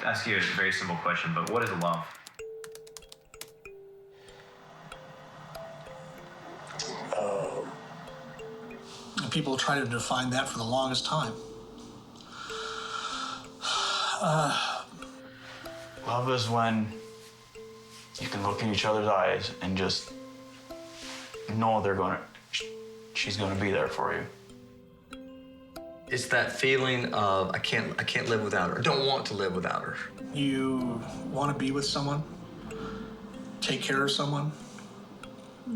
ask you a very simple question, but what is love? People try to define that for the longest time. Love is when you can look in each other's eyes and just know she's gonna be there for you. It's that feeling of I can't live without her. I don't want to live without her. You want to be with someone, take care of someone,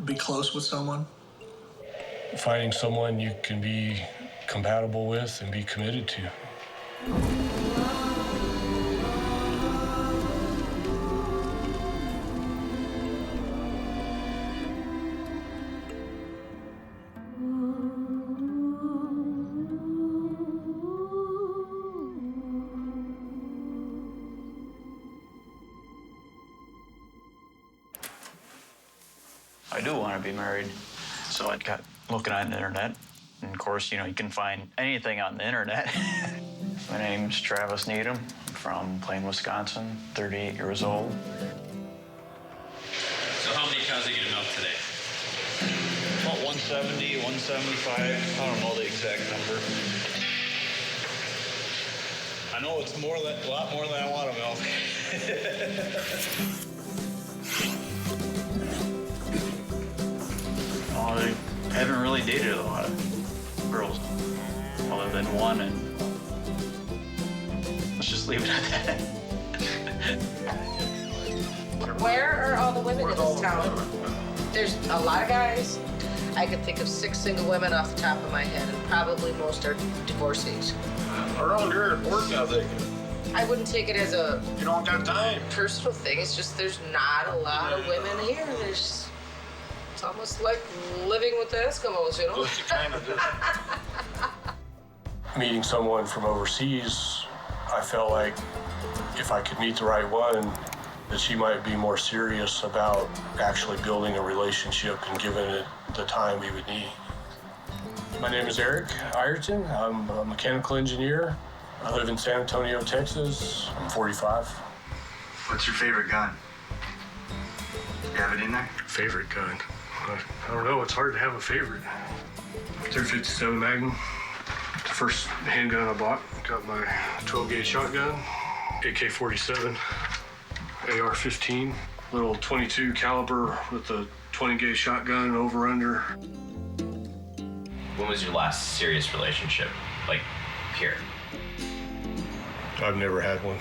be close with someone. Finding someone you can be compatible with and be committed to. I do want to be married, so I got looking on the internet, and of course, you can find anything on the internet. My name's Travis Needham. I'm from Plain, Wisconsin, 38 years old. So how many cows are you gonna milk today? About 170, 175. I don't know the exact number. I know it's a lot more than I want to milk. I haven't really dated a lot of girls, other than one, and let's just leave it at that. Where are all the women in this town? There's a lot of guys. I could think of 6 single women off the top of my head, and probably most are divorcees. Around here at work ethic, I wouldn't take it as a you don't got time. personal thing. It's just there's not a lot of women here. It's almost like living with the Eskimos, you know? Just kind of Meeting someone from overseas, I felt like if I could meet the right one, that she might be more serious about actually building a relationship and giving it the time we would need. My name is Eric Ireton. I'm a mechanical engineer. I live in San Antonio, Texas. I'm 45. What's your favorite gun? You have it in there? Favorite gun? I don't know. It's hard to have a favorite. 357 Magnum. The first handgun I bought. Got my 12-gauge shotgun, AK-47, AR-15, little 22 caliber with a 20-gauge shotgun over/under. When was your last serious relationship? Like, here? I've never had one.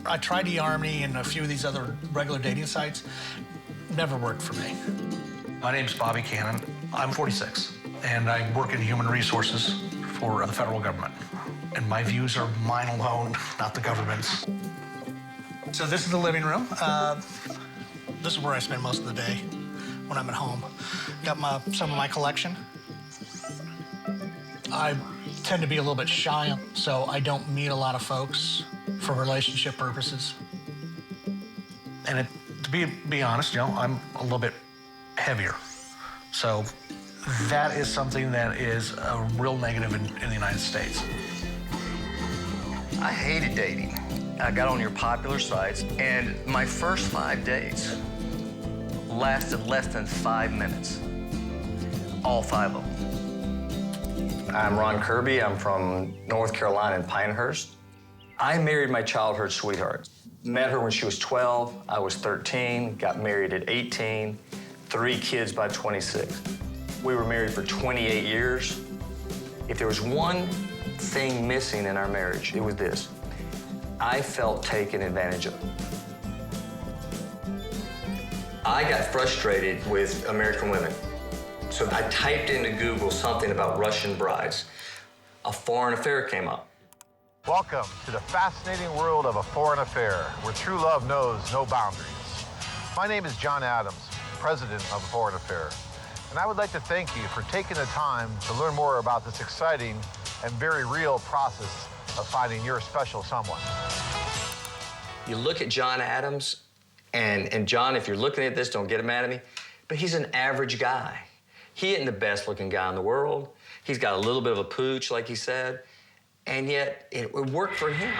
I tried eArmy and a few of these other regular dating sites. Never worked for me. My name's Bobby Cannon. I'm 46, and I work in human resources for the federal government. And my views are mine alone, not the government's. So this is the living room. This is where I spend most of the day when I'm at home. Got some of my collection. I tend to be a little bit shy, so I don't meet a lot of folks for relationship purposes. And to be honest, I'm a little bit heavier. So that is something that is a real negative in the United States. I hated dating. I got on your popular sites, and my first 5 dates lasted less than 5 minutes. All 5 of them. I'm Ron Kirby. I'm from North Carolina in Pinehurst. I married my childhood sweetheart. Met her when she was 12. I was 13. Got married at 18. 3 kids by 26. We were married for 28 years. If there was one thing missing in our marriage, it was this. I felt taken advantage of. I got frustrated with American women. So I typed into Google something about Russian brides. A foreign affair came up. Welcome to the fascinating world of a foreign affair, where true love knows no boundaries. My name is John Adams, president of A Foreign Affair, and I would like to thank you for taking the time to learn more about this exciting and very real process of finding your special someone. You look at John Adams, and John, if you're looking at this, don't get mad at me, but he's an average guy. He isn't the best looking guy in the world. He's got a little bit of a pooch, like he said, and yet it would work for him.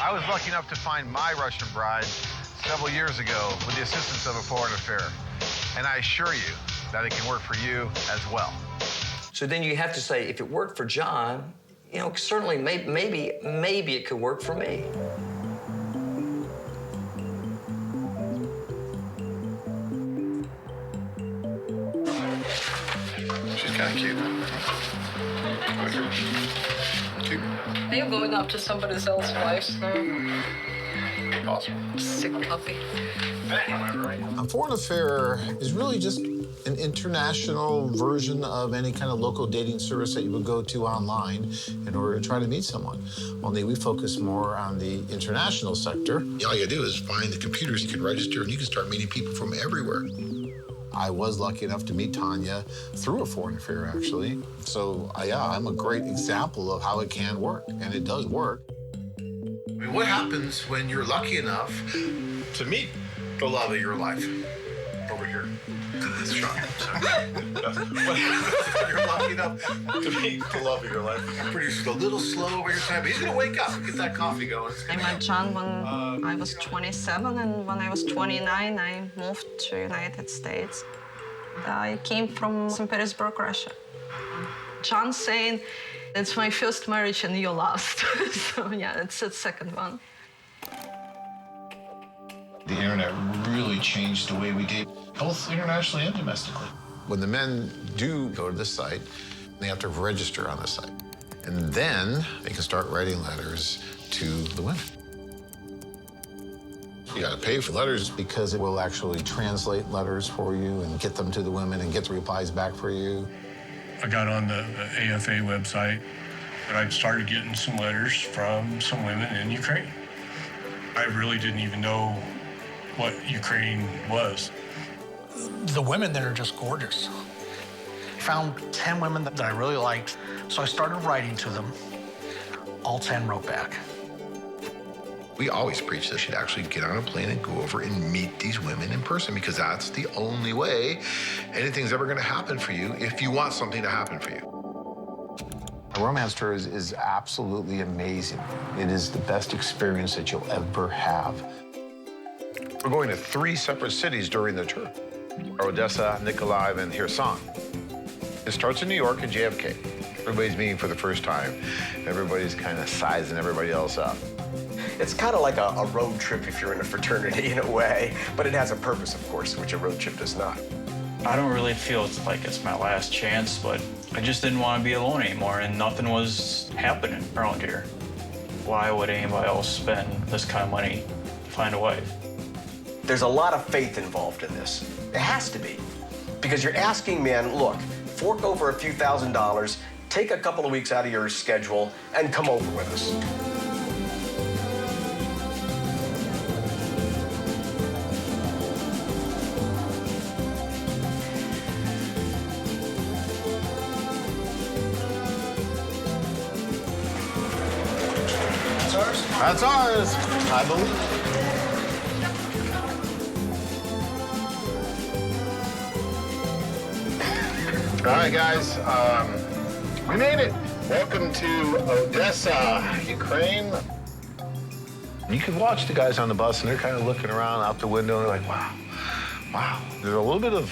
I was lucky enough to find my Russian bride several years ago with the assistance of a foreign affair. And I assure you that it can work for you as well. So then you have to say, if it worked for John, you know, certainly maybe it could work for me. She's kind of cute. Cute. Are you going up to somebody else's wife now? Awesome. Sick puppy. A foreign affair is really just an international version of any kind of local dating service that you would go to online in order to try to meet someone. Only we focus more on the international sector. All you do is find the computers, you can register, and you can start meeting people from everywhere. I was lucky enough to meet Tanya through a foreign affair, actually. So, yeah, I'm a great example of how it can work, and it does work. I mean, what happens when you're lucky enough to meet the love of your life? Over here. That's shocking. What happens when you're lucky enough to meet the love of your life? Producer's a little slow over your time, but he's gonna wake up and get that coffee going. I met John when I was 27, and when I was 29, I moved to United States. I came from St. Petersburg, Russia. John saying, it's my first marriage and your last. So yeah, it's the second one. The internet really changed the way we date, both internationally and domestically. When the men do go to the site, they have to register on the site. And then they can start writing letters to the women. You gotta pay for letters because it will actually translate letters for you and get them to the women and get the replies back for you. I got on the AFA website and I started getting some letters from some women in Ukraine. I really didn't even know what Ukraine was. The women there are just gorgeous. Found 10 women that I really liked, so I started writing to them. All 10 wrote back. We always preach that you should actually get on a plane and go over and meet these women in person, because that's the only way anything's ever gonna happen for you if you want something to happen for you. A romance tour is absolutely amazing. It is the best experience that you'll ever have. We're going to 3 separate cities during the tour: Odessa, Nikolaev, and Kherson. It starts in New York and JFK. Everybody's meeting for the first time. Everybody's kind of sizing everybody else up. It's kind of like a road trip if you're in a fraternity in a way, but it has a purpose, of course, which a road trip does not. I don't really feel it's like it's my last chance, but I just didn't want to be alone anymore, and nothing was happening around here. Why would anybody else spend this kind of money to find a wife? There's a lot of faith involved in this. It has to be. Because you're asking men, look, fork over a few $1,000s, take a couple of weeks out of your schedule, and come over with us. That's ours, I believe. All right, guys, we made it. Welcome to Odessa, Ukraine. You can watch the guys on the bus, and they're kind of looking around out the window, and they're like, wow, wow. There's a little bit of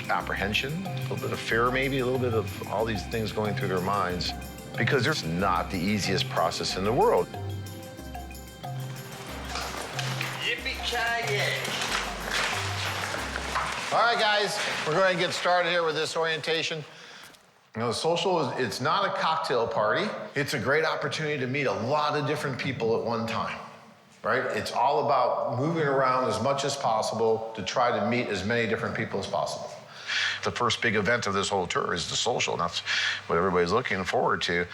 apprehension, a little bit of fear, maybe, a little bit of all these things going through their minds, because it's not the easiest process in the world. All right, guys, we're going to get started here with this orientation. You know, the social it's not a cocktail party. It's a great opportunity to meet a lot of different people at one time, right? It's all about moving around as much as possible to try to meet as many different people as possible. The first big event of this whole tour is the social, and that's what everybody's looking forward to.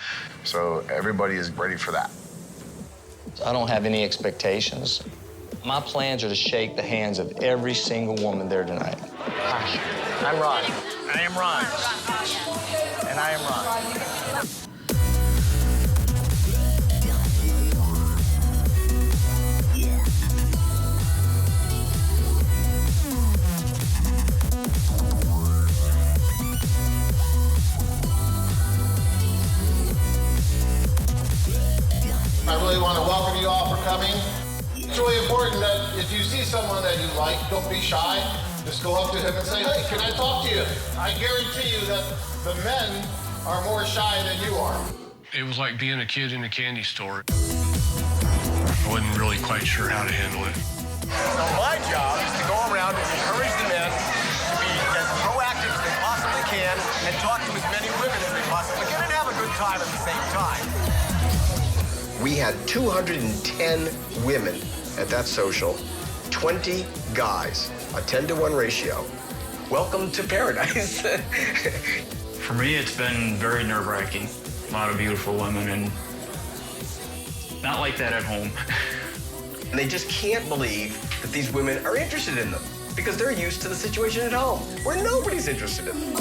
So everybody is ready for that. I don't have any expectations. My plans are to shake the hands of every single woman there tonight. Hi, I'm Ron. I am Ron. And I am Ron. I really want to welcome you all for coming. It's really important that if you see someone that you like, don't be shy. Just go up to him and say, hey, can I talk to you? I guarantee you that the men are more shy than you are. It was like being a kid in a candy store. I wasn't really quite sure how to handle it. So my job is to go around and encourage the men to be as proactive as they possibly can and talk to as many women as they possibly can and have a good time at the same time. We had 210 women at that social, 20 guys, a 10-to-1 ratio. Welcome to paradise. For me, it's been very nerve-wracking. A lot of beautiful women, and not like that at home. And they just can't believe that these women are interested in them because they're used to the situation at home where nobody's interested in them.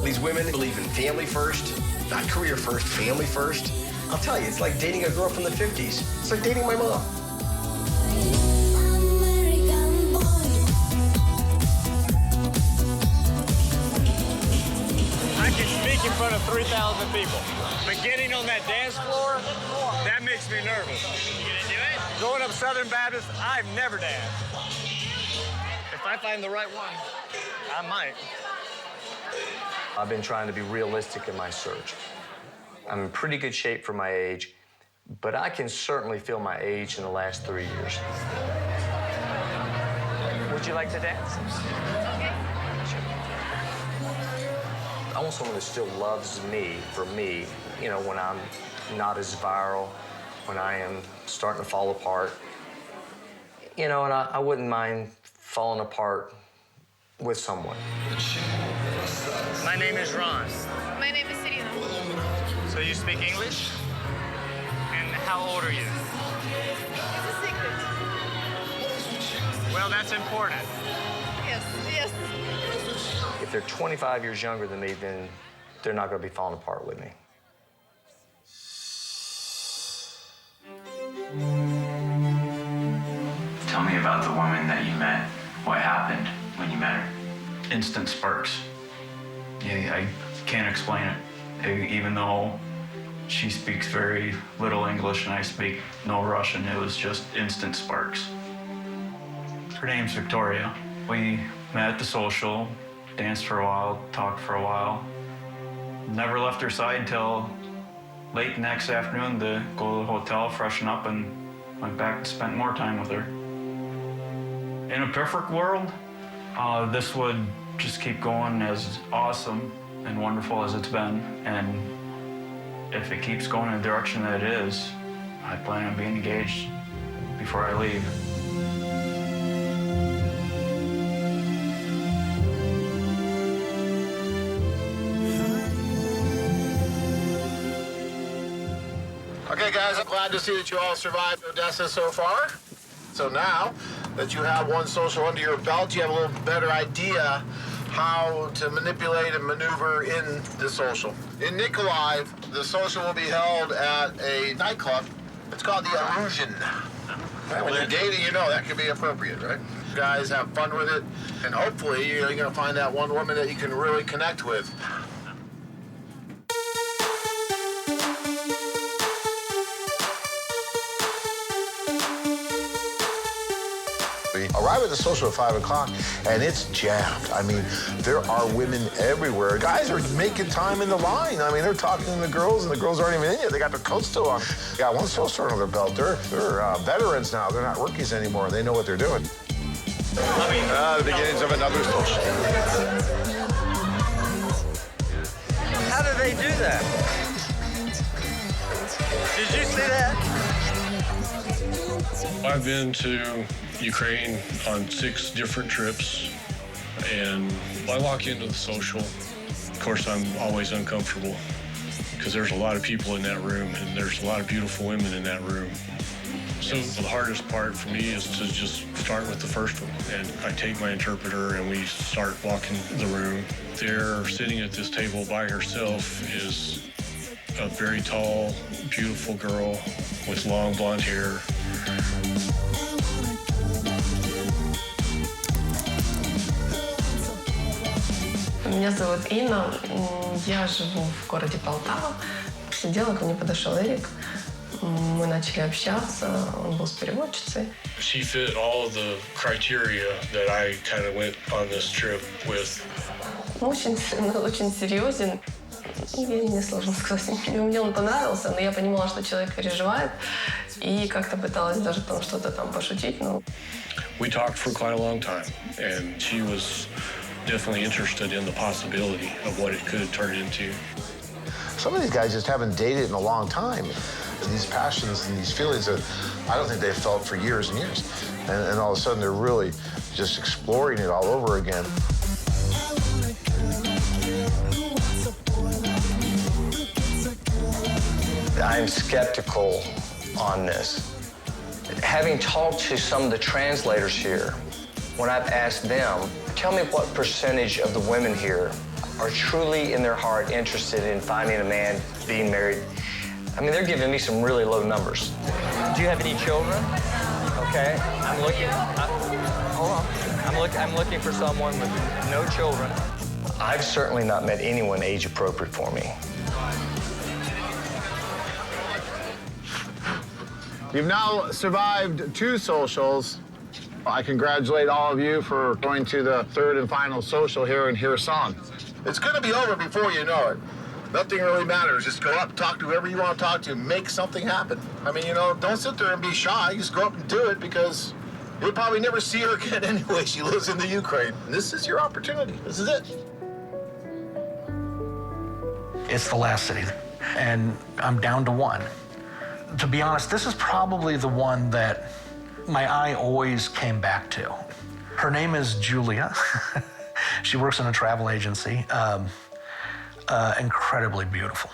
These women believe in family first, not career first, family first. I'll tell you, it's like dating a girl from the 50s. It's like dating my mom. I can speak in front of 3,000 people, but getting on that dance floor, that makes me nervous. You gonna do it? Going up Southern Baptist, I've never danced. If I find the right one, I might. I've been trying to be realistic in my search. I'm in pretty good shape for my age, but I can certainly feel my age in the last 3 years. Would you like to dance? I want someone that still loves me for me, you know, when I'm not as viral, when I am starting to fall apart. You know, and I wouldn't mind falling apart with someone. My name is Ron. My name is Serena. So you speak English? And how old are you? It's a secret. Well, that's important. Yes, yes. If they're 25 years younger than me, then they're not going to be falling apart with me. Tell me about the woman that you met. What happened when you met her? Instant sparks. Yeah, I can't explain it. Even though she speaks very little English and I speak no Russian, it was just instant sparks. Her name's Victoria. We met at the social, danced for a while, talked for a while. Never left her side till late the next afternoon to go to the hotel, freshen up, and went back and spent more time with her. In a perfect world, this would just keep going as awesome and wonderful as it's been. And if it keeps going in the direction that it is, I plan on being engaged before I leave. Okay, guys, I'm glad to see that you all survived Odessa so far. So now that you have one social under your belt, you have a little better idea how to manipulate and maneuver in the social. In Nikolaev, the social will be held at a nightclub. It's called the Illusion. Right, when you're dating, you know that can be appropriate, right? You guys have fun with it, and hopefully you're going to find that one woman that you can really connect with. We arrive at the social at 5 o'clock, and it's jammed. I mean, there are women everywhere. Guys are making time in the line. I mean, they're talking to the girls, and the girls aren't even in yet. They got their coats still on. They got one social under their belt. They're veterans now. They're not rookies anymore. They know what they're doing. The beginnings of another social. How do they do that? Did you see that? I've been to Ukraine on 6 different trips, and I walk into the social. Of course, I'm always uncomfortable because there's a lot of people in that room, and there's a lot of beautiful women in that room. So the hardest part for me is to just start with the first one, and I take my interpreter and we start walking the room. There, sitting at this table by herself, is a very tall, beautiful girl with long blonde hair. Меня зовут Инна, я живу в городе Полтава. Сидела, ко мне подошел Эрик, мы начали общаться, он был с переводчицей. She fit all of the criteria that I kind of went on this trip with. Очень серьезен. Мне сложно сказать. Мне он понравился, но я понимала, что человек переживает, и как-то пыталась даже там что-то там пошутить, но... We talked for quite a long time, and she was definitely interested in the possibility of what it could turn into. Some of these guys just haven't dated in a long time. These passions and these feelings that I don't think they've felt for years and years. And all of a sudden they're really just exploring it all over again. I'm skeptical on this. Having talked to some of the translators here, when I've asked them, tell me what percentage of the women here are truly in their heart interested in finding a man, being married. I mean, they're giving me some really low numbers. Do you have any children? Okay, I'm looking. Hold on. I'm looking for someone with no children. I've certainly not met anyone age appropriate for me. You've now survived 2 socials. I congratulate all of you for going to the 3rd and final social here in KHERSON. It's going to be over before you know it. Nothing really matters. Just go up, talk to whoever you want to talk to, make something happen. I mean, don't sit there and be shy. Just go up and do it because you'll probably never see her again anyway. She lives in the Ukraine. This is your opportunity. This is it. It's the last city, and I'm down to 1. To be honest, this is probably the one that my eye always came back to. Her name is Julia. She works in a travel agency. Incredibly beautiful.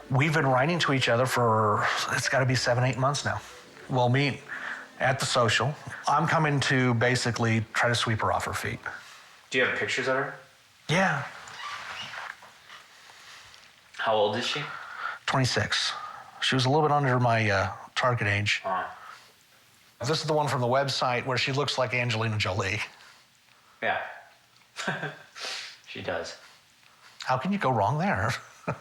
We've been writing to each other for, it's got to be 7-8 months now. We'll meet at the social. I'm coming to basically try to sweep her off her feet. Do you have pictures of her? Yeah. How old is she? 26. She was a little bit under my target age. This is the one from the website where she looks like Angelina Jolie. Yeah. She does. How can you go wrong there? A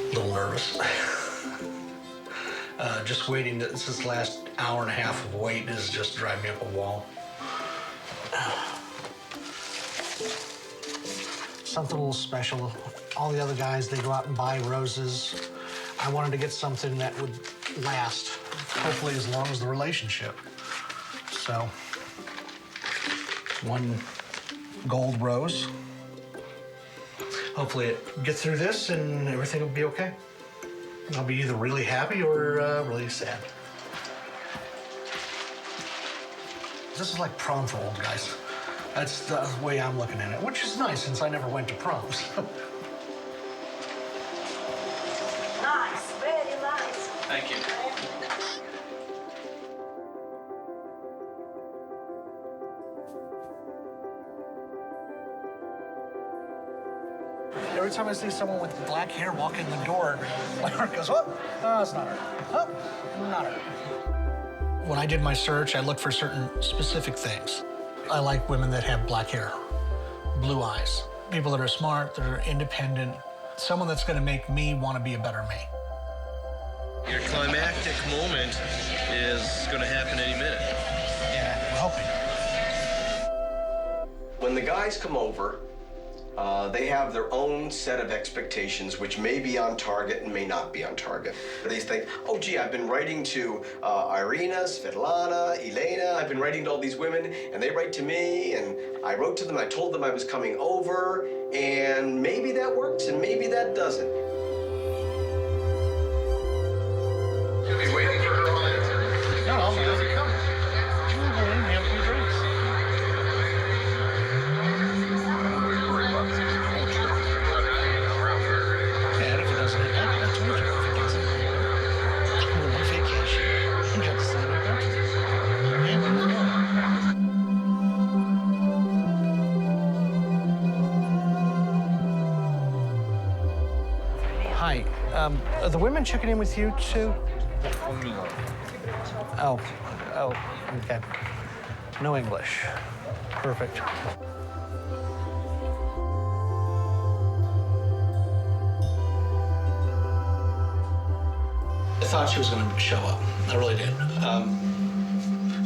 little nervous. Just waiting. This last hour and a half of waiting is just driving me up a wall. Something a little special. All the other guys, they go out and buy roses. I wanted to get something that would last, hopefully as long as the relationship. So, 1 gold rose. Hopefully it gets through this and everything will be okay. I'll be either really happy or really sad. This is like prom for old guys. That's the way I'm looking at it, which is nice since I never went to proms. Nice, very nice. Thank you. Every time I see someone with black hair walk in the door, my heart goes, oh, no, it's not her. Oh, not her. When I did my search, I looked for certain specific things. I like women that have black hair, blue eyes, people that are smart, that are independent, someone that's going to make me want to be a better me. Your climactic moment is going to happen any minute. Yeah, I'm hoping. When the guys come over, they have their own set of expectations, which may be on target and may not be on target. They think, oh, gee, I've been writing to Irina, Svetlana, Elena. I've been writing to all these women, and they write to me, and I wrote to them. I told them I was coming over, and maybe that works, and maybe that doesn't. You'll be waiting for her on it. No, she doesn't come. We'll go in and have a few drinks. Yeah, if it doesn't, I told you if it doesn't. We're on vacation. We got to sign our contract. Yeah, Hi. Are the women checking in with you too? Oh, okay. No English. Perfect. I thought she was going to show up. I really did.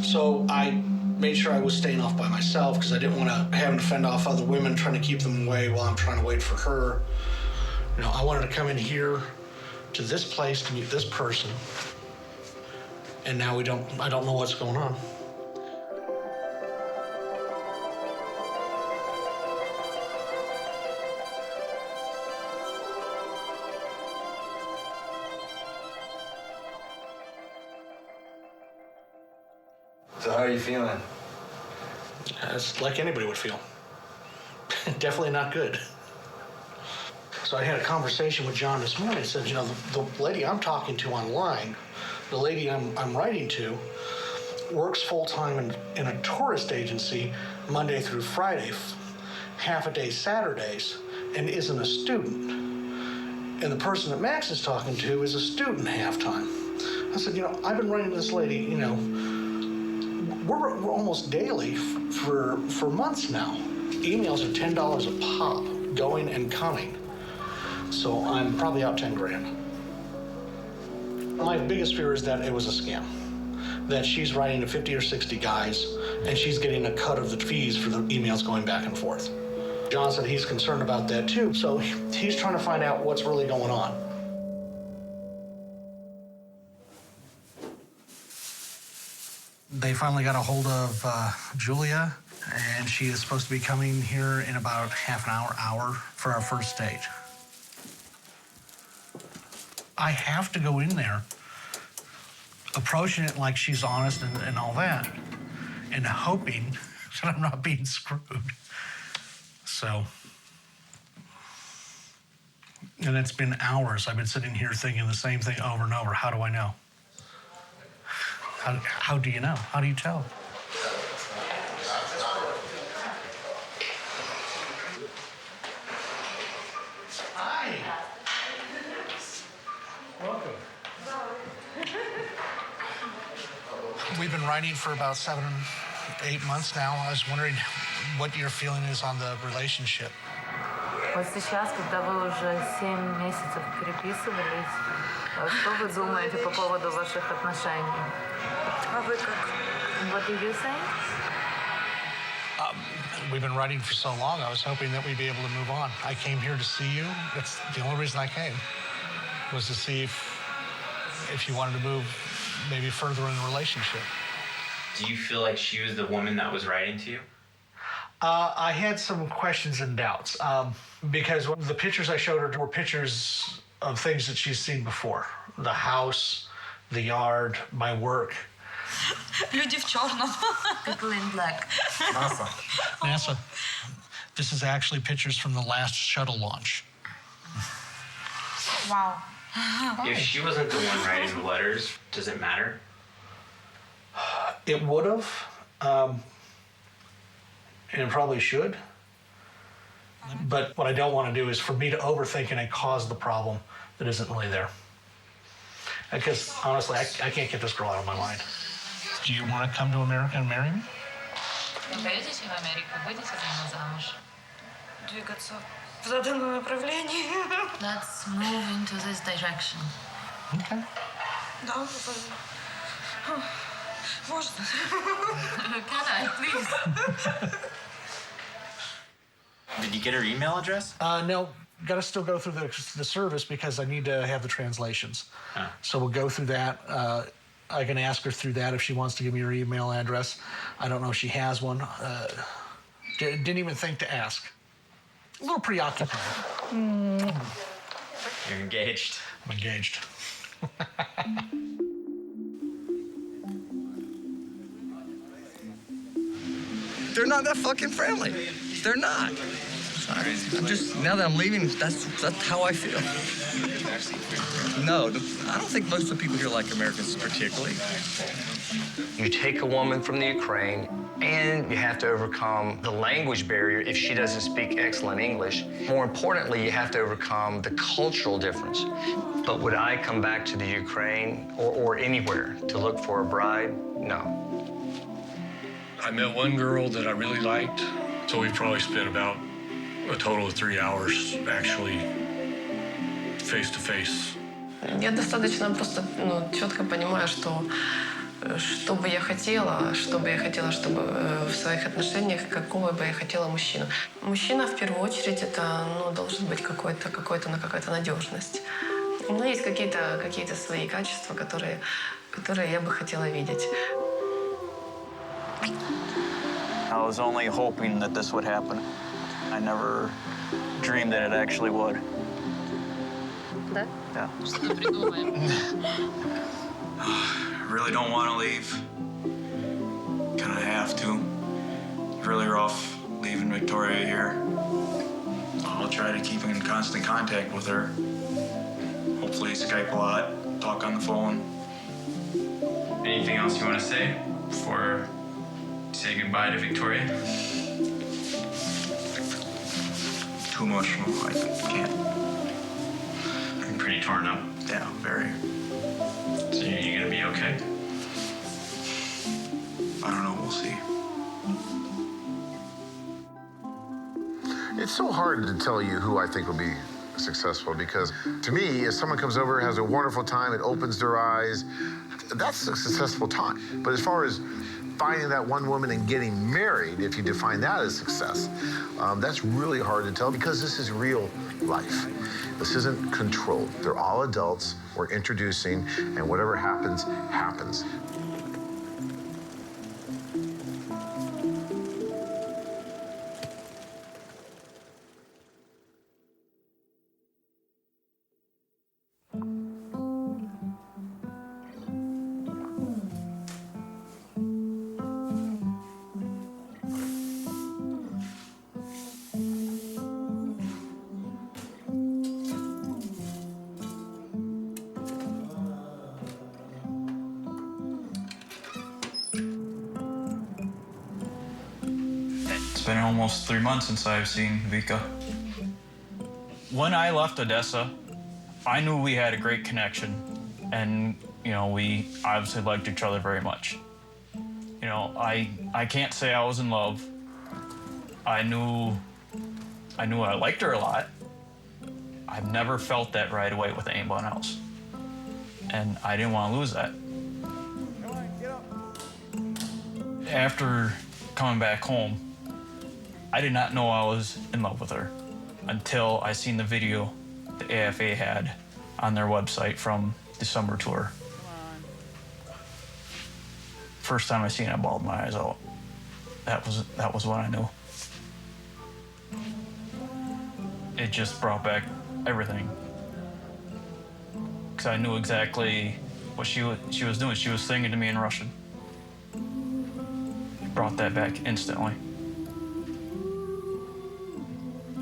So I made sure I was staying off by myself because I didn't want to have to fend off other women trying to keep them away while I'm trying to wait for her. You know, I wanted to come in here to this place to meet this person, and now I don't know what's going on. So how are you feeling? It's like anybody would feel. Definitely not good. So I had a conversation with John this morning. He said, you know, the lady I'm talking to online, the lady I'm writing to, works full-time in a tourist agency Monday through Friday, half a day Saturdays, and isn't a student. And the person that Max is talking to is a student half-time. I said, you know, I've been writing to this lady, you know, we're almost daily for months now. Emails are $10 a pop, going and coming. So I'm probably out 10 grand. My biggest fear is that it was a scam. That she's writing to 50 or 60 guys and she's getting a cut of the fees for the emails going back and forth. John said he's concerned about that too, so he's trying to find out what's really going on. They finally got a hold of Julia, and she is supposed to be coming here in about half an hour for our first date. I have to go in there, approaching it like she's honest and all that, and hoping that I'm not being screwed. So, and it's been hours. I've been sitting here thinking the same thing over and over. How do I know? How do you know? How do you tell? Hi. Welcome. We've been writing for about 7, 8 months now. I was wondering what your feeling is on the relationship. Вот сейчас, когда вы уже 7 месяцев переписывались, что вы думаете по поводу ваших отношений? А вы как? What do you think? We've been writing for so long, I was hoping that we'd be able to move on. I came here to see you. That's the only reason I came, was to see if you wanted to move maybe further in the relationship. Do you feel like she was the woman that was writing to you? I had some questions and doubts because the pictures I showed her were pictures of things that she's seen before. The house, the yard, my work. Люди в черном. People in black. NASA. This is actually pictures from the last shuttle launch. Wow. If she wasn't the one writing the letters, does it matter? It would have, and it probably should. But what I don't want to do is for me to overthink and cause the problem that isn't really there. Because honestly, I can't get this girl out of my mind. Do you want to come to America and marry me? Поедете в Америку, будете за мной замуж? Двигаться в заданном направлении. Let's move into this direction. Okay. Да, можно. Can I, please? Did you get her email address? No, got to still go through the service because I need to have the translations. Oh. So we'll go through that. I can ask her through that if she wants to give me her email address. I don't know if she has one. Didn't even think to ask. A little preoccupied. You're engaged. I'm engaged. They're not that fucking friendly. They're not. Sorry. I'm just, now that I'm leaving, that's how I feel. No, I don't think most of the people here like Americans particularly. You take a woman from the Ukraine, And you have to overcome the language barrier if she doesn't speak excellent English. More importantly, you have to overcome the cultural difference. But would I come back to the Ukraine or anywhere to look for a bride? No. I met one girl that I really liked, so we probably spent about a total of 3 hours actually face to face. Я достаточно просто четко понимаю, что бы я хотела, чтобы в своих отношениях, какого бы я хотела мужчину. Мужчина, в первую очередь, это должен быть какая-то надежность. У меня есть какие-то свои качества, которые я бы хотела видеть. I was only hoping that this would happen. I never dreamed that it actually would. Да? Yeah. Что-то придумаем. Really don't want to leave. Kind of have to. Really rough leaving Victoria here. I'll try to keep in constant contact with her. Hopefully Skype a lot, talk on the phone. Anything else you want to say before you say goodbye to Victoria? Too emotional, I can't. I'm pretty torn up. Yeah, very. So you're gonna be okay? I don't know, we'll see. It's so hard to tell you who I think will be successful because to me, if someone comes over, has a wonderful time, it opens their eyes, that's a successful time. But as far as finding that one woman and getting married, if you define that as success, that's really hard to tell because this is real life. This isn't controlled. They're all adults. We're introducing, and whatever happens, happens. It's been almost 3 months since I've seen Vika. When I left Odessa, I knew we had a great connection, and we obviously liked each other very much. I can't say I was in love. I knew I liked her a lot. I've never felt that right away with anyone else, and I didn't want to lose that. After coming back home, I did not know I was in love with her until I seen the video the AFA had on their website from the summer tour. First time I seen it, I bawled my eyes out. That was when I knew. It just brought back everything. Because I knew exactly what she was doing. She was singing to me in Russian. It brought that back instantly.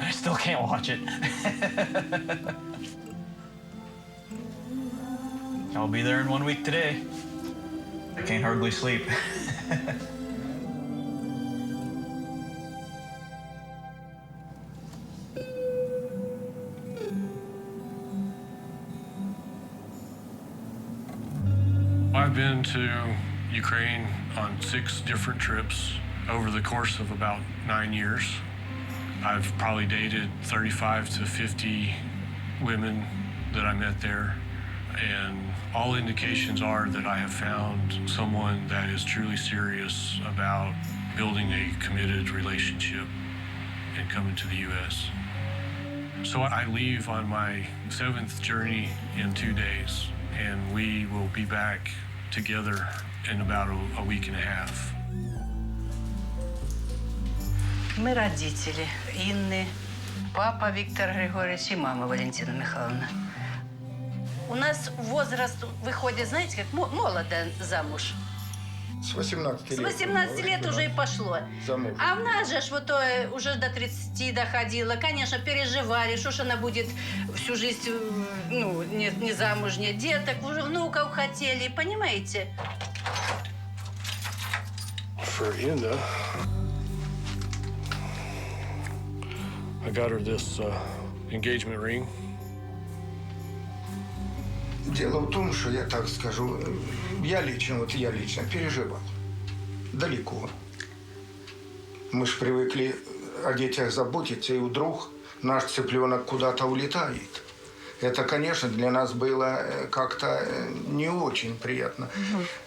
I still can't watch it. I'll be there in 1 week today. I can't hardly sleep. I've been to Ukraine on 6 different trips over the course of about 9 years. I've probably dated 35 to 50 women that I met there, and all indications are that I have found someone that is truly serious about building a committed relationship and coming to the U.S. So I leave on my 7th journey in 2 days, and we will be back together in about a week and a half. Мы родители Инны, папа Виктор Григорьевич и мама Валентина Михайловна. У нас возраст выходит, знаете, как молодо замуж. С 18 лет. С 18 лет уже и пошло. Замуж. А в нас же вот уже до 30 доходило. Конечно, переживали, что ж она будет всю жизнь, не замужняя, деток, уже внуков хотели, понимаете? for Inda. I got her this engagement ring. Дело в том, что я так скажу, я лично переживал. Далеко. Мы ж привыкли о детях заботиться, и вдруг наш цыпленок куда-то улетает. Это, конечно, для нас было как-то не очень приятно.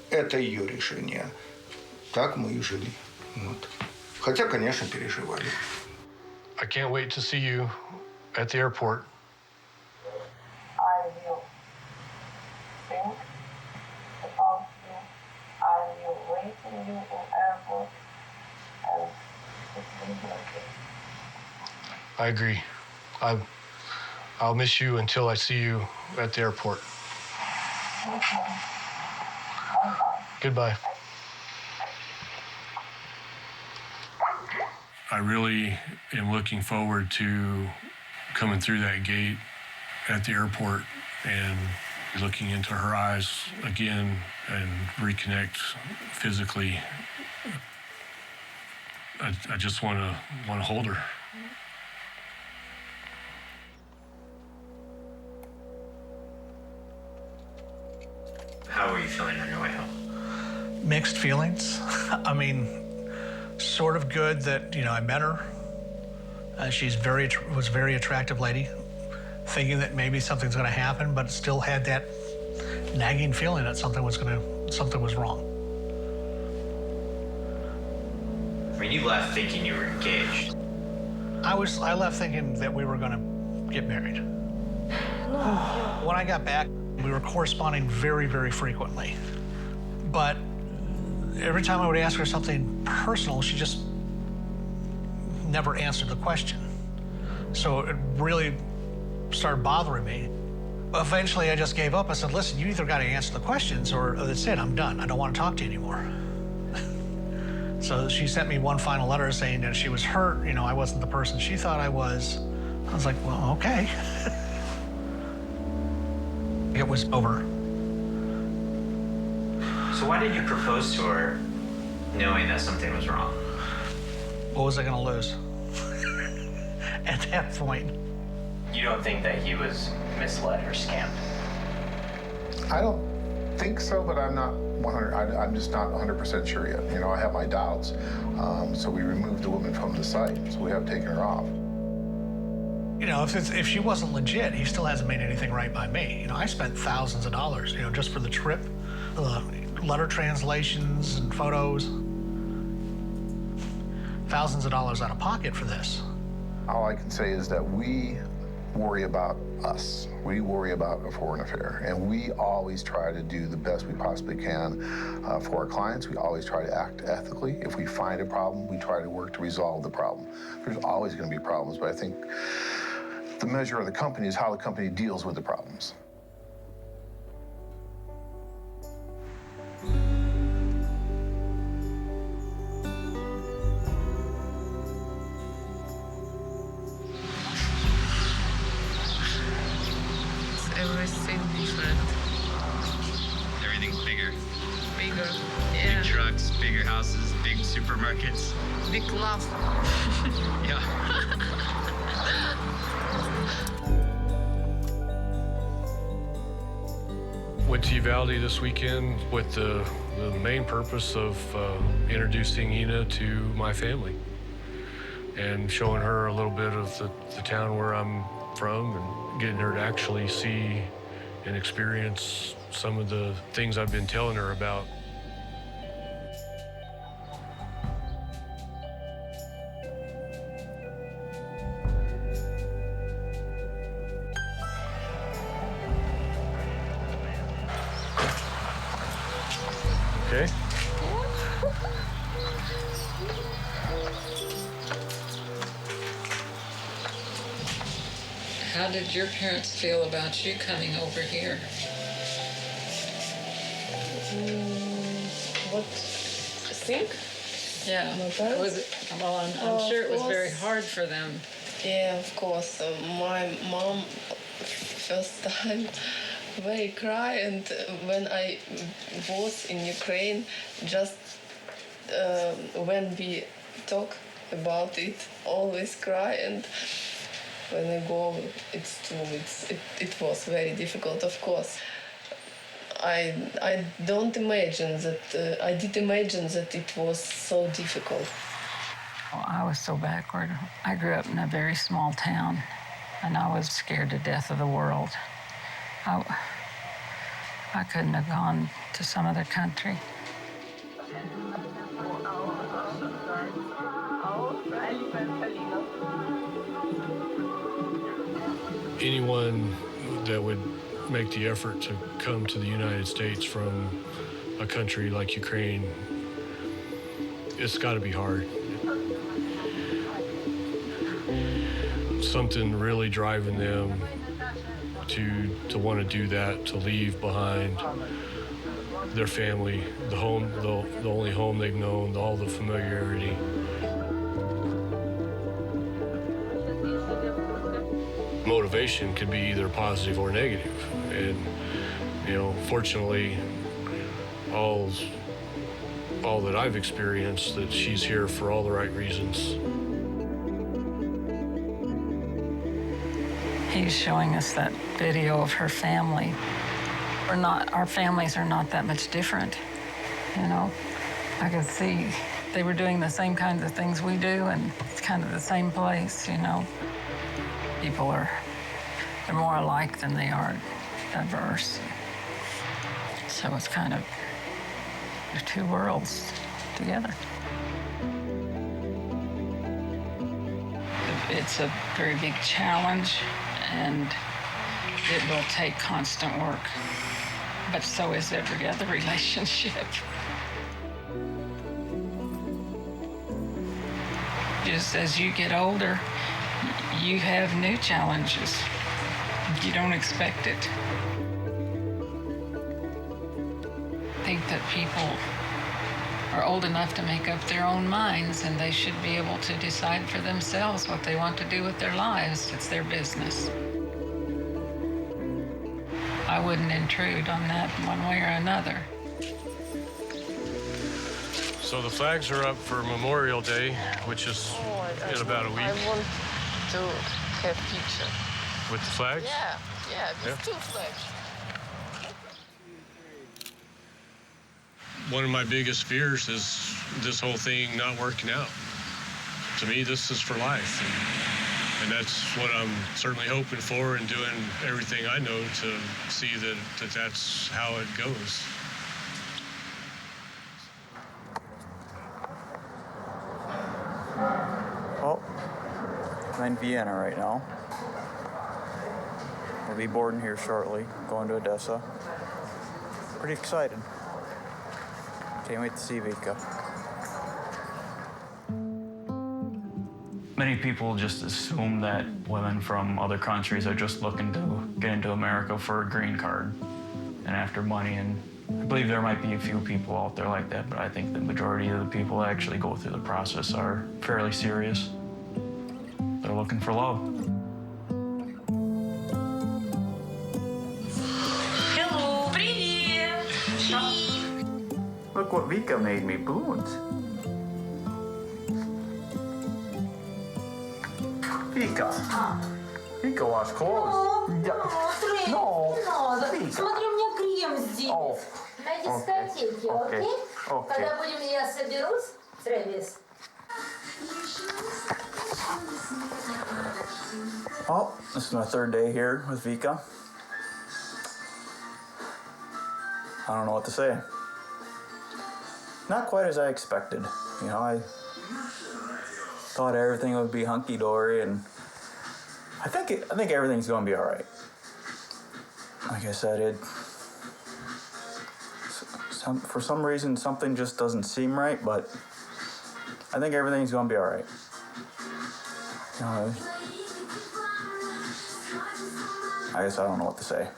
Это ее решение. Так мы и жили. Вот. Хотя, конечно, переживали. I can't wait to see you at the airport. I will think about you. I will wait for you in airport and it's like I agree. I'll miss you until I see you at the airport. Goodbye. I really am looking forward to coming through that gate at the airport and looking into her eyes again and reconnect physically. I just want to hold her. How were you feeling on your way home? Mixed feelings. I mean, sort of good that, I met her. She's was a very attractive lady, thinking that maybe something's going to happen, but still had that nagging feeling that something was wrong. I mean, you left thinking you were engaged. I left thinking that we were going to get married. When I got back, we were corresponding very, very frequently. But every time I would ask her something personal, she just never answered the question. So it really started bothering me. Eventually, I just gave up. I said, listen, you either got to answer the questions or that's it, I'm done. I don't want to talk to you anymore. So she sent me one final letter saying that she was hurt. I wasn't the person she thought I was. I was like, well, okay. It was over. So why did you propose to her knowing that something was wrong? What was I going to lose at that point? You don't think that he was misled or scammed? I don't think so, but I'm not 100. I'm just not 100% sure yet. I have my doubts. So we removed the woman from the site. So we have taken her off. If she wasn't legit, he still hasn't made anything right by me. I spent thousands of dollars, just for the trip, the letter translations and photos. Thousands of dollars out of pocket for this. All I can say is that we worry about us. We worry about a foreign affair. And we always try to do the best we possibly can for our clients. We always try to act ethically. If we find a problem, we try to work to resolve the problem. There's always going to be problems, but I think the measure of the company is how the company deals with the problems. Everything different. Everything's bigger. Bigger. Yeah. Big trucks, bigger houses, big supermarkets. Big love. Yeah. Went to Uvalde this weekend with the main purpose of introducing Ina to my family and showing her a little bit of the town where I'm from and getting her to actually see and experience some of the things I've been telling her about. Okay. How did your parents feel about you coming over here? What think? Yeah. My parents? Was it? Well, I'm sure it was very hard for them. Yeah, of course. My mom, first time, very cry, and when I was in Ukraine, just when we talk about it, always cry, and when I go, it's true. It was very difficult, of course. I don't imagine that. I did imagine that it was so difficult. Well, I was so backward. I grew up in a very small town, and I was scared to death of the world. I couldn't have gone to some other country. Anyone that would make the effort to come to the United States from a country like Ukraine, it's got to be hard. Something really driving them to want to do that, to leave behind their family, the home, the only home they've known, all the familiarity. Motivation could be either positive or negative. And, you know, fortunately, all that I've experienced, that she's here for all the right reasons. He's showing us that video of her family. Our families are not that much different, you know. I could see they were doing the same kinds of things we do, and it's kind of the same place, you know. People they're more alike than they are diverse. So it's kind of the two worlds together. It's a very big challenge, and it will take constant work, but so is every other relationship. Just as you get older, you have new challenges. You don't expect it. I think that people are old enough to make up their own minds, and they should be able to decide for themselves what they want to do with their lives. It's their business. I wouldn't intrude on that one way or another. So the flags are up for Memorial Day, which is in about a week. I want to have picture. With the flags? Yeah, with two flags. One of my biggest fears is this whole thing not working out. To me, this is for life. And that's what I'm certainly hoping for, and doing everything I know to see that that's how it goes. Oh, I'm in Vienna right now. I'll be boarding here shortly, going to Odessa. Pretty excited. Can't wait to see Vika. Many people just assume that women from other countries are just looking to get into America for a green card and after money. And I believe there might be a few people out there like that, but I think the majority of the people that actually go through the process are fairly serious. They're looking for love. Hello, привет! Look what Vika made me, balloons. Vika. Vika wash clothes. No. Смотри, у меня крем здесь. На дискотеке, окей? Когда я соберусь, Трэвис. Oh, this is my third day here with Vika. I don't know what to say. Not quite as I expected. You know, I thought everything would be hunky-dory, and I think everything's going to be all right. Like I said, for some reason, something just doesn't seem right, but I think everything's going to be all right. You know, I guess I don't know what to say.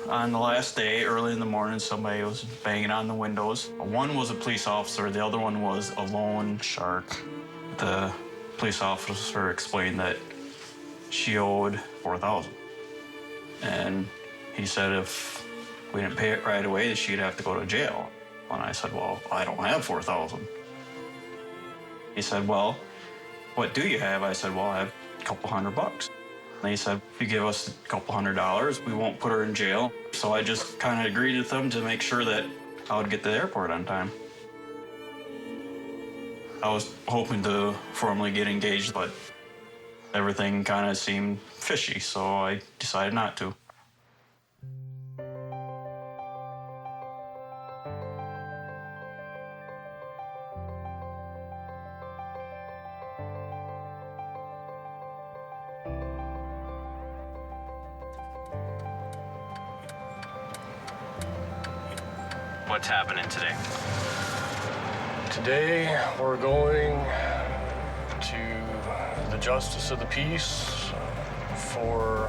On the last day, early in the morning, somebody was banging on the windows. One was a police officer, the other one was a loan shark. The police officer explained that she owed $4,000. And he said if we didn't pay it right away, that she'd have to go to jail. And I said, well, I don't have $4,000. He said, well, what do you have? I said, well, I have a couple $100. And he said, if you give us a couple $100, we won't put her in jail. So I just kind of agreed with them to make sure that I would get to the airport on time. I was hoping to formally get engaged, but everything kind of seemed fishy, so I decided not to. What's happening today? Today, we're going to the Justice of the Peace for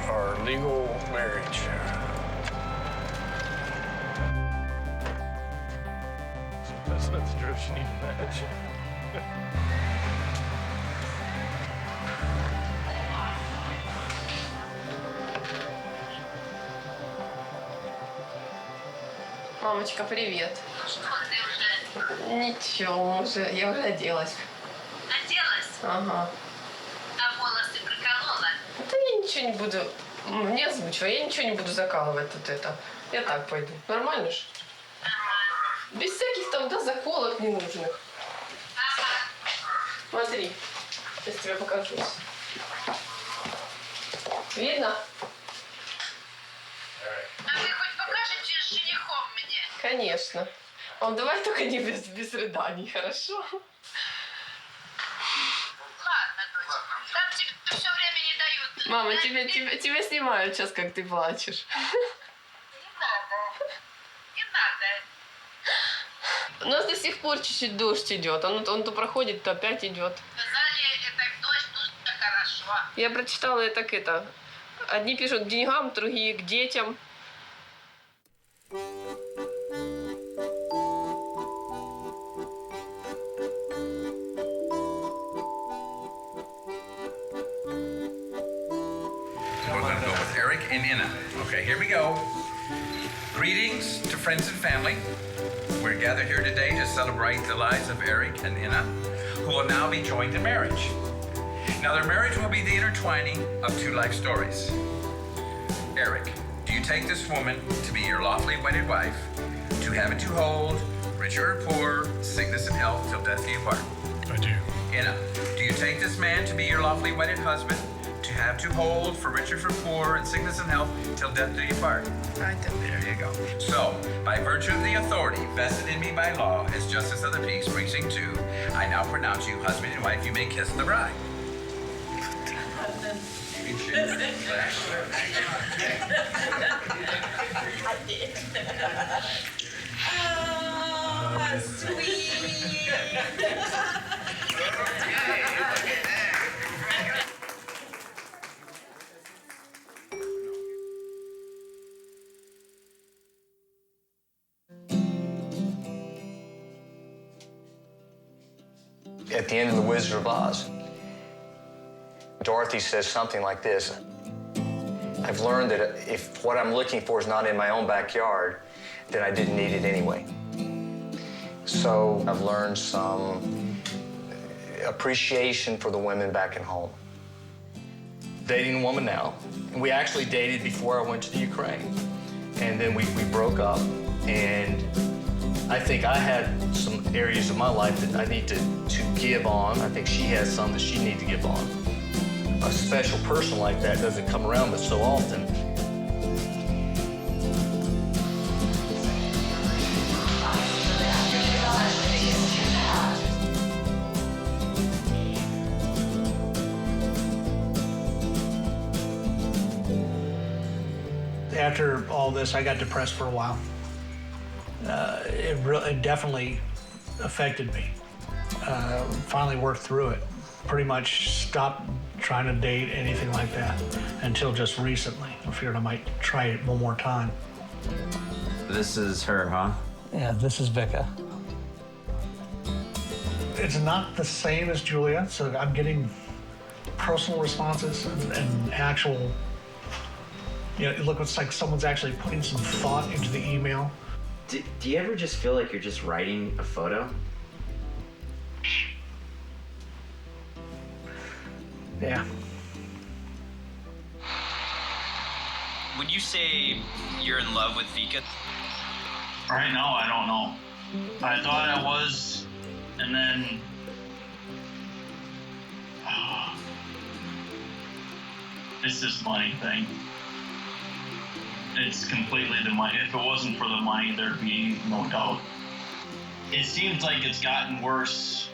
our legal marriage. That's not the dress you need to match. Мамочка, привет. Ничего, я уже оделась. Оделась? Ага. А волосы приколола? Да я ничего не буду, мне озвучивай, я ничего не буду закалывать тут это. Я так пойду. Нормально же? Без всяких там, да, заколок ненужных. Смотри, сейчас тебе покажу. Видно? А вы хоть покажете с женихом мне? Конечно. Он давай только не без рыданий, хорошо? Ладно, дочь. Там тебе все время не дают. Мама, тебя снимают сейчас, как ты плачешь. Не надо. Не надо. У нас до сих пор чуть-чуть дождь идет. Он то проходит, то опять идет. Сказали, это дождь, ну хорошо. Я прочитала это так это. Одни пишут к деньгам, другие к детям. We're going to go with Eric and Inna. Okay, here we go. Greetings to friends and family. We're gathered here today to celebrate the lives of Eric and Inna, who will now be joined in marriage. Now, their marriage will be the intertwining of two life stories. Eric, do you take this woman to be your lawfully wedded wife, to have and to hold, rich or poor, sickness and health, till death do you part? I do. Inna, do you take this man to be your lawfully wedded husband, to have to hold, for rich or for poor, in sickness and health, till death do you part? I do. There you go. So, by virtue of the authority vested in me by law as Justice of the Peace, Precinct 2, I now pronounce you husband and wife. You may kiss the bride. At the end of The Wizard of Oz, Dorothy says something like this: I've learned that if what I'm looking for is not in my own backyard, then I didn't need it anyway. So I've learned some appreciation for the women back at home. Dating a woman now, and we actually dated before I went to the Ukraine. And then we broke up, and I think I had some areas of my life that I need to give on. I think she has some that she needs to give on. A special person like that doesn't come around but so often. After all this, I got depressed for a while. It definitely affected me. Finally worked through it. Pretty much stopped trying to date, anything like that, until just recently. I figured I might try it one more time. This is her, huh? Yeah, this is Vika. It's not the same as Julia, so I'm getting personal responses and actual You know, it looks like someone's actually putting some thought into the email. Do you ever just feel like you're just writing a photo? Yeah. Would you say you're in love with Vika? Right now, I don't know. I thought I was, and then it's this money thing. It's completely the money. If it wasn't for the money, there'd be no doubt. It seems like it's gotten worse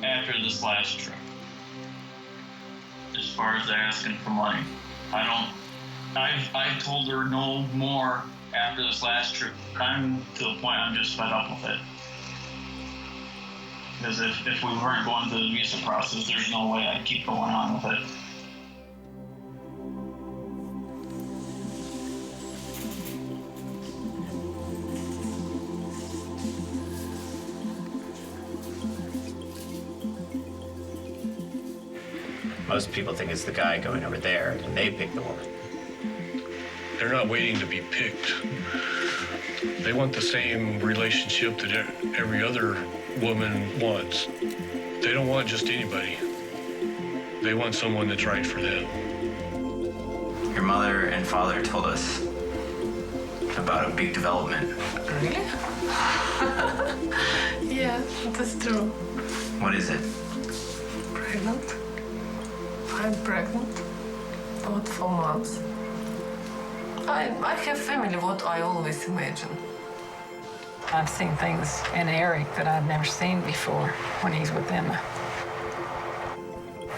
after this last trip. As far as asking for money, I've told her no more after this last trip. I'm to the point I'm just fed up with it. Because if we weren't going through the visa process, there's no way I'd keep going on with it. Most people think it's the guy going over there, and they pick the woman. They're not waiting to be picked. They want the same relationship that every other woman wants. They don't want just anybody. They want someone that's right for them. Your mother and father told us about a big development. Really? Yeah, that's true. What is it? Pregnant. I'm pregnant. About 4 months. I have family, what I always imagine. I've seen things in Eric that I've never seen before when he's with Emma.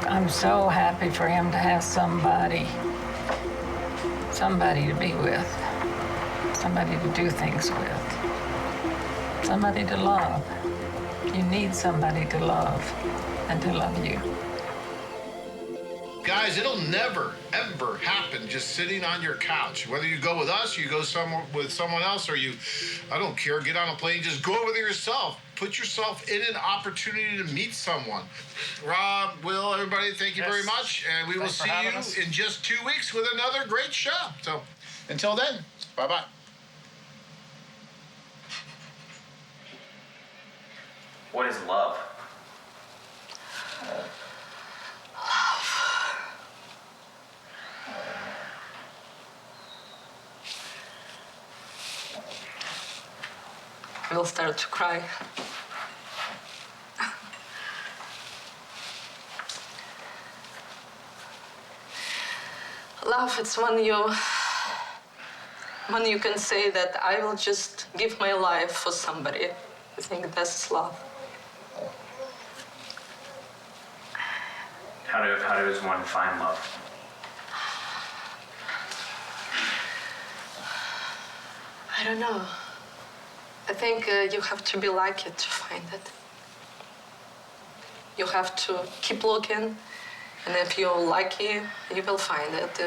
I'm so happy for him to have somebody to be with, somebody to do things with, somebody to love. You need somebody to love and to love you. Guys, it'll never, ever happen just sitting on your couch. Whether you go with us, you go somewhere with someone else, or I don't care, get on a plane, just go over there yourself. Put yourself in an opportunity to meet someone. Rob, Will, everybody, thank you very much. And we will see you in just 2 weeks with another great show. So until then, bye-bye. What is love? Will start to cry. Love, it's when you can say that I will just give my life for somebody. I think that's love. How does one find love? I don't know. I think you have to be lucky to find it. You have to keep looking, and if you're lucky, you will find it.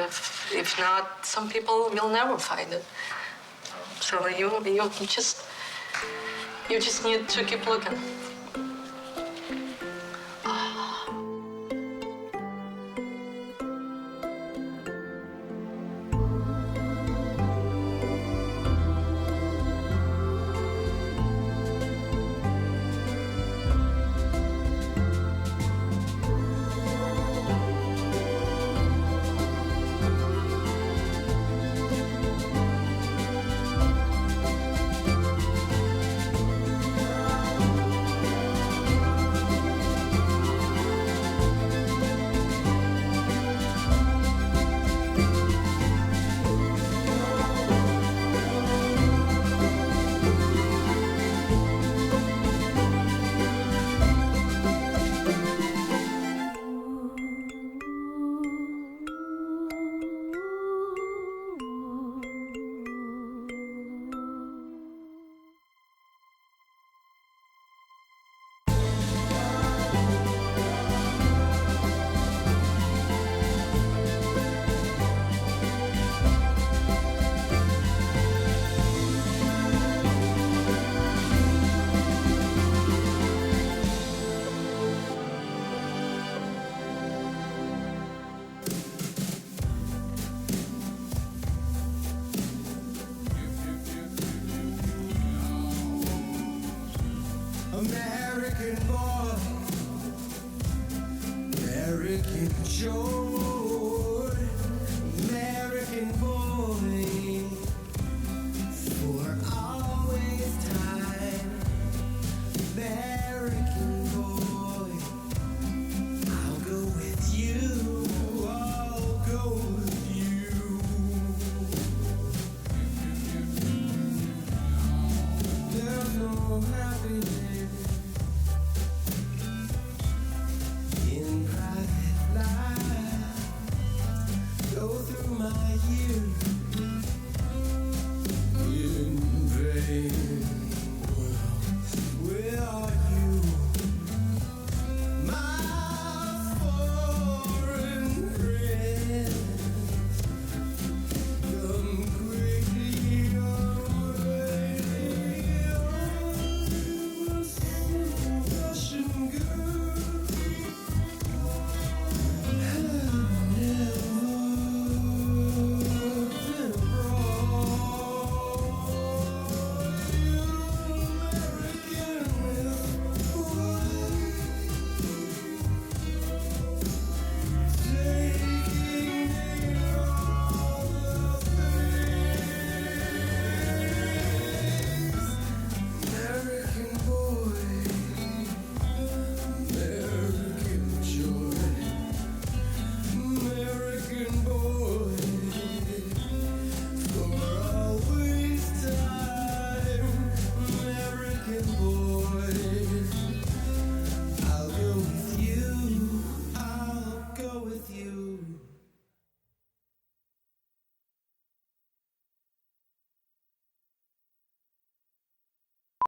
If not, some people will never find it. So you just need to keep looking. American boy, American joy, American boy.